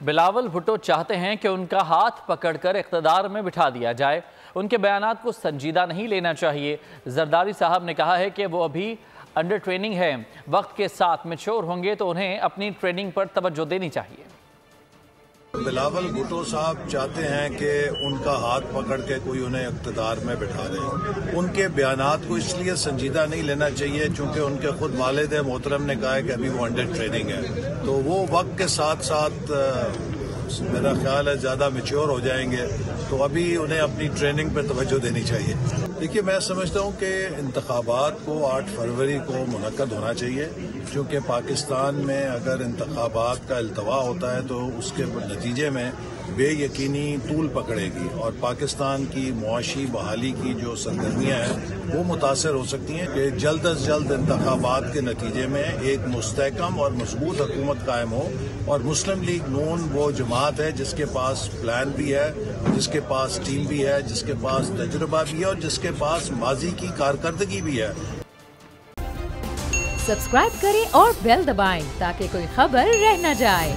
بلاول بھٹو چاہتے ہیں کہ ان کا ہاتھ پکڑ کر اقتدار میں بٹھا دیا جائے۔ ان کے بیانات کو سنجیدہ نہیں لینا چاہیے۔ زرداری صاحب نے کہا ہے کہ وہ ابھی انڈر ٹریننگ ہے، وقت کے ساتھ میچور ہوں گے تو انہیں اپنی ٹریننگ پر توجہ دینی چاہیے۔ بلاول بھٹو صاحب چاہتے ہیں کہ ان کا ہاتھ پکڑ کے کوئی انہیں اقتدار میں بٹھا دے۔ ان کے بیانات کو اس لیے سنجیدہ نہیں لینا چاہیے چونکہ ان کے خود والد محترم نے کہا ہے کہ ابھی وہ انڈر ٹریننگ ہے، تو وہ وقت کے ساتھ ساتھ میرا خیال ہے زیادہ میچور ہو جائیں گے، تو ابھی انہیں اپنی ٹریننگ پہ توجہ دینی چاہیے۔ دیکھیے، میں سمجھتا ہوں کہ انتخابات کو 8 فروری کو منعقد ہونا چاہیے، کیونکہ پاکستان میں اگر انتخابات کا التوا ہوتا ہے تو اس کے نتیجے میں بے یقینی طول پکڑے گی اور پاکستان کی معاشی بحالی کی جو سرگرمیاں ہیں وہ متاثر ہو سکتی ہیں کہ جلد از جلد انتخابات کے نتیجے میں ایک مستحکم اور مضبوط حکومت قائم ہو، اور مسلم لیگ نون وہ جماعت ہے جس کے پاس پلان بھی ہے، جس کے پاس ٹیم بھی ہے، جس کے پاس تجربہ بھی ہے اور جس کے پاس ماضی کی کارکردگی بھی ہے۔ سبسکرائب کریں اور بیل دبائیں تاکہ کوئی خبر رہ نہ جائے۔